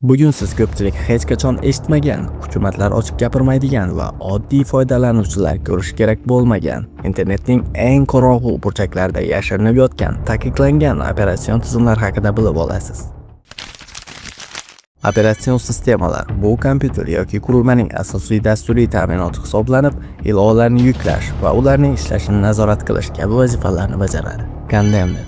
Bugun siz ko'pchilik hech qachon eshitmagan, hukumatlar ochiq gapirmaydigan va oddiy foydalanuvchilar ko'rish kerak bo'lmagan, internetning eng qorong'u burchaklarida yashirinib yotgan taqiqlangan operatsion tizimlar haqida bilib olasiz. Operatsion sistemalar bu kompyuter yoki qurilmaning asosiy dasturiy ta'minoti hisoblanib, ilovalarni yuklash va ularning ishlashini nazorat qilish kabi vazifalarni bajaradi. Condemned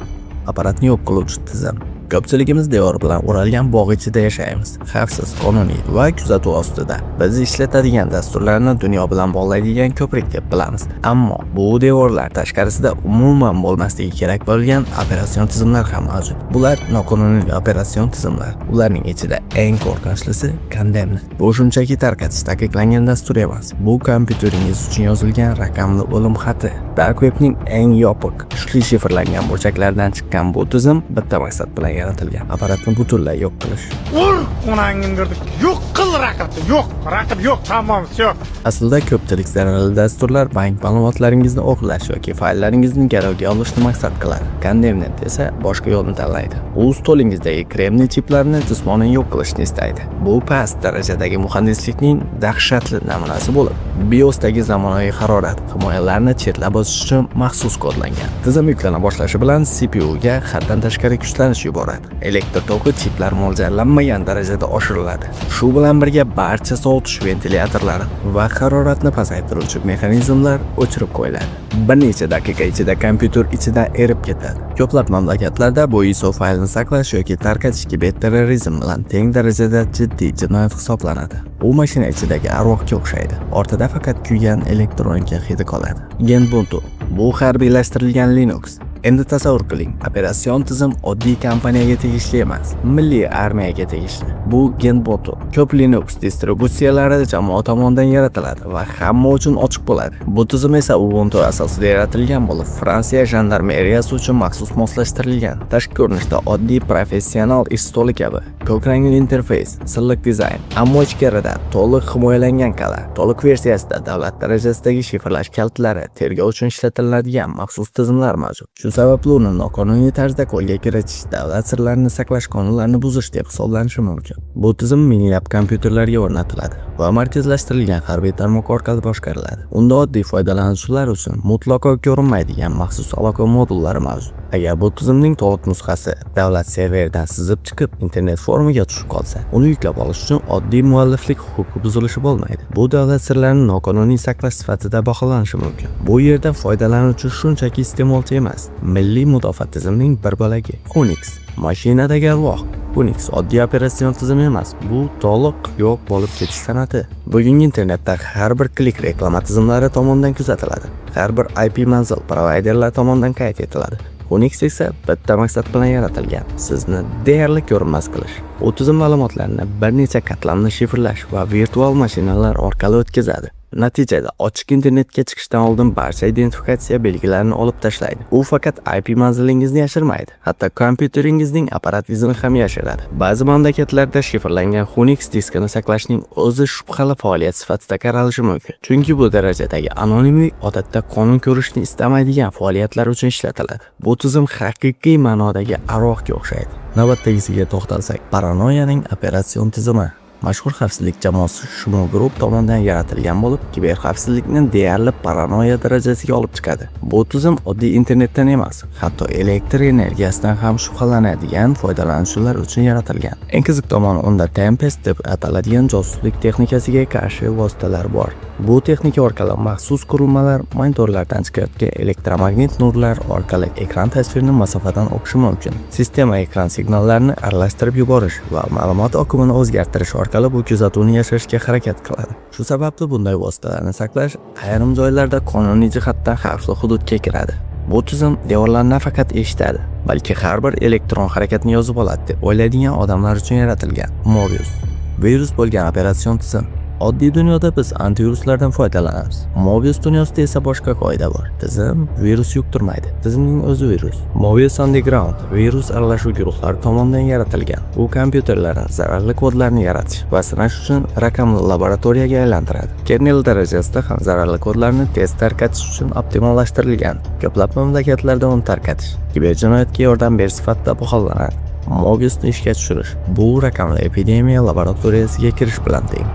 apparatni yo'q qiluvchi tizim. Ko'pchiligimiz devor bilan o'ralgan bog' ichida yashaymiz. Xavfsiz, qonuniy va kuzatuv ostida. Biz ishlatadigan dasturlarni dunyo bilan bog'laydigan ko'prik deb bilamiz. Ammo bu devorlar tashqarisida umuman bo'lmasligi kerak bo'lgan operatsion tizimlar ham mavjud. Bular noqonuniy operatsion tizimlar. Ularning ichida eng qo'rqinchlisi Condemned. Bu shunchaki tarqatish taqiqlangan dastur emas. Bu kompyuteringiz uchun yozilgan raqamli o'lim xati. Dark webning eng yopiq, kuchli shifrlangan burchaklaridan chiqqan bu tizim bitta maqsad bilan yaratilgan: apparatni butunlay yo'q qilish. Ur qonangingdirdik. Yo'q qil raqibni. Raqib yo'q, hammamiz yo'q. Aslida ko'pchilik zararli dasturlar bank ma'lumotlaringizni o'g'irlash yoki fayllaringizni garovga olishni maqsad qiladi. Condemned esa boshqa yo'lni tanlaydi. U stolingizdagi kremniy chiplarni jismonan yo'q qilishni istaydi. Bu past darajadagi muhandislikning dahshatli namunasi bo'lib, BIOSdagi zamonaviy harorat himoyalarini chetlab o'tish uchun maxsus kodlangan. Tizim yuklana boshlashi bilan CPU ga haddan tashqari kuchlanish yuboradi. Elektr toki chiplar mo'ljallanmagan darajada oshiriladi. Shu bilan birga barcha sovutish ventilyatorlari va haroratni pasaytiruvchi mexanizmlar o'chirib qo'yiladi. Bir necha daqiqa ichida kompyuter ichidan erib ketadi. Ko'plab mamlakatlarda bu ISO faylni saqlash yoki tarqatish gibi terrorizm bilan teng darajada jiddiy jinoyat hisoblanadi. U mashina ichidagi arvohga o'xshaydi. Ortida faqat kuygan elektronika hidi qoladi. Ubuntu bu harbiylashtirilgan Linux. Endi tasavvur qiling, operatsion tizim oddiy kompaniyaga tegishli emas, milliy armiyaga tegishli. Bu Ubuntu ko'p Linux distributsiyalari jamoat tomonidan yaratiladi va hamma uchun ochiq bo'ladi. Bu tizim esa Ubuntu asosida yaratilgan bo'lib, Fransiya jandarmeriyasi uchun maxsus moslashtirilgan. Tashqi ko'rinishda oddiy professional ish stoli kabi, ko'k rangli interfeys, silliq dizayn, ammo ichkarida to'liq himoyalangan kal'a. To'liq versiyasida davlat darajasidagi shifrlash kaltlari, tergov uchun ishlatiladigan maxsus tizimlar mavjud. Shu sababli uni noqonuniy tarzda qo'lga kiritish, davlat sirlarini saqlash qonunlarini buzish deb hisoblanishi mumkin. Bu tizim minglab kompyuterlarga o'rnatiladi va markazlashtirilgan harbiy tarmoq orqali boshqariladi. Unda oddiy foydalanuvchilar uchun mutlaqo ko'rinmaydigan maxsus aloqa modullari mavjud. Agar bu tizimning to'liq nusxasi davlat serveridan sizib chiqib internet forumiga tushib qolsa, uni yuklab olish uchun oddiy mualliflik huquqi buzilishi bo'lmaydi. Bu davlat sirlarini noqonuniy saqlash sifatida baholanishi mumkin. Bu yerda foydalanuvchi shunchaki iste'molchi emas, milliy mudofaa tizimining bir bo'lagi. Unix mashinadagi arvoh. Unix oddiy operatsion tizim emas, bu to'liq yo'q bo'lib ketish san'ati. Bugungi internetda har bir klik reklama tizimlari tomonidan kuzatiladi. Har bir IP manzil provayderlar tomonidan qayd etiladi. Unix esa bitta maqsad bilan yaratilgan: sizni deyarli ko'rinmas qilish. U tizim ma'lumotlarini bir necha qatlamli shifrlash va virtual mashinalar orqali o'tkazadi. Natijada ochiq internetga chiqishdan oldin barcha identifikatsiya belgilarini olib tashlaydi. U faqat IP manzilingizni yashirmaydi, hatto kompyuteringizning apparat izini ham yashiradi. Ba'zi mamlakatlarda shifrlangan Unix diskini saqlashning o'zi shubhali faoliyat sifatida qaralishi mumkin. Chunki bu darajadagi anonimlik odatda qonun ko'rishni istamaydigan faoliyatlar uchun ishlatiladi. Bu tizim haqiqiy ma'nodagi arvohga o'xshaydi. Navbatdagisiga to'xtalsak, paranoyaning operatsion tizimi. Mashhur xavfsizlik jamoasi Shumo Group tomonidan yaratilgan bo'lib, kiberxavfsizlikni deyarli paranoya darajasiga olib chiqadi. Bu tizim oddiy internetdan emas, hatto elektr energiyasidan ham shubhalanadigan foydalanuvchilar uchun yaratilgan. Eng qiziq tomoni, unda Tempest deb ataladigan josuslik texnikasiga qarshi vositalar bor. Bu texnika orqali maxsus qurilmalar monitorlardan chiqayotgan elektromagnit nurlar orqali ekran tasvirini masofadan o'qishi mumkin. Sistema ekran signallarini aralashtirib yuborish va ma'lumot oqimini o'zgartirish orqali bu kuzatuvni yashirishga harakat qiladi. Shu sababli bunday vositalarni saqlash ayrim joylarda qonuniy jihatdan xavfli hududga kiradi. Bu tizim devorlarni nafaqat eshitadi, balki har bir elektron harakatni yozib oladi deb o'ylaydigan odamlar uchun yaratilgan. Mobius virus bo'lgan operatsion tizim. Oddiy dunyoda biz antiviruslardan foydalanamiz. Mobius dunyosida esa boshqa qoida bor. Tizim virus yuqtirmaydi. Tizimning o'zi virus. Mobius Underground virus aralashuv guruhlari tomonidan yaratilgan. U kompyuterlarning zararli kodlarini yaratish va sinash uchun raqamli laboratoriyaga aylantiradi. Kernel darajasida ham zararli kodlarni tez tarqatish uchun optimallashtirilgan. Ko'plab mamlakatlarda uni tarqatish kiberjinoyatga yordam berish sifatida baholanadi. Mobiusni ishga tushirish bu raqamli epidemiya laboratoriyasiga kirish bilan teng.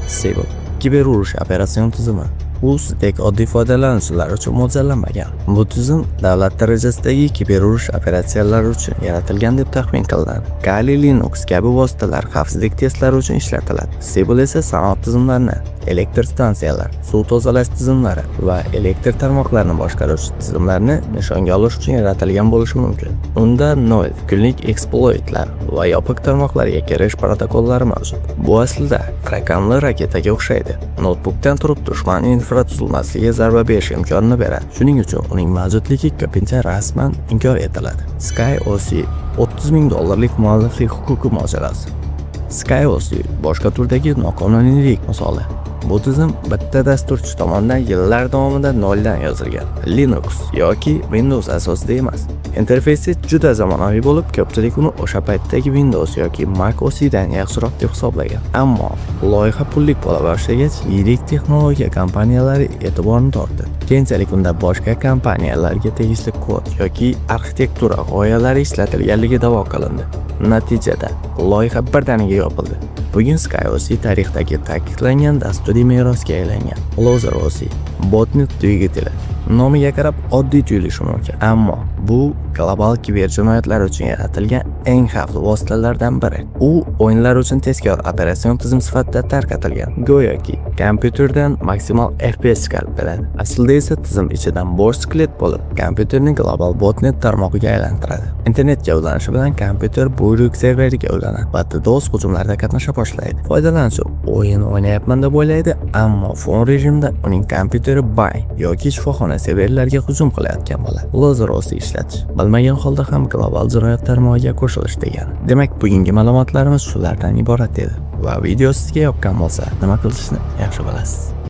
Sibyl kiberurush operatsion tizimi. U sizdek oddiy foydalanuvchilar uchun mo'ljallanmagan. Bu tizim davlat darajasidagi kiberurush operatsiyalari uchun yaratilgan deb taxmin qilinadi. Kali Linux kabi vositalar xavfsizlik testlari uchun ishlatiladi. Sibyl esa sanoat tizimlarini, elektr stansiyalar, suv tozalash tizimlari va elektr tarmoqlarini boshqaruvchi tizimlarni nishonga olish uchun yaratilgan bo'lishi mumkin. Unda noid, kunlik eksploitlar va yopiq tarmoqlarga kirish protokollari mavjud. Bu aslida raqamli raketaga o'xshaydi. Notebookdan turib dushman infratuzilmasiga zarba berish imkonini beradi. Shuning uchun uning mavjudligi ko'pincha rasman inkor etiladi. SkyOS $30,000 mualliflik huquqi mojarosi. SkyOS boshqa turdagi noqonuniylik misoli. Bu tizim bitta dasturchi tomonidan yillar davomida noldan yozilgan. Linux yoki Windows asosida emas. Interfeysi juda zamonaviy bo'lib, ko'pchilik uni o'sha paytdagi Windows yoki Mac OS dan yaxshiroq deb hisoblagan. Ammo loyiha pullik bo'la boshlagach, yirik texnologiya kompaniyalari e'tiborni tortdi. Keyinchalik unda boshqa kompaniyalarga tegishli kod yoki arxitektura g'oyalari ishlatilganligi da'vo qilindi. Natijada loyiha birdaniga yopildi. Bugun SkyOS tarixdagi ta'kidlangan dasturiy merosga aylangan. LozerOS botnet dvigateli nomiga qarab oddiy tuyulishi mumkin, ammo bu global kiber jinoyatlar uchun yaratilgan eng xavfli vositalardan biri. U o'yinlar uchun tezkor operatsion tizim sifatida tarqatilgan. Go'yoki kompyuterdan maksimal FPS chiqarib beradi. Aslida esa tizim ichidan bosh skelet bo'lib, kompyuterni global botnet tarmog'iga aylantiradi. Internetga ulanishi bilan kompyuter buyruq serveriga ulanadi va DDoS hujumlarida qatnasha boshlaydi. Foydalanuvchi o'yin o'ynayapman deb o'ylaydi, ammo fon rejimda uning kompyuteri bang yoki shifoxona serverlariga hujum qilayotgan bo'ladi. LozerOS ishlatish bilmagan holda ham global jinoyat tarmog'iga qo'shilish degani. Demak, bugungi ma'lumotlarimiz shulardan iborat edi. Va video sizga yoqqan bo'lsa, nima qilishni yaxshi bilasiz.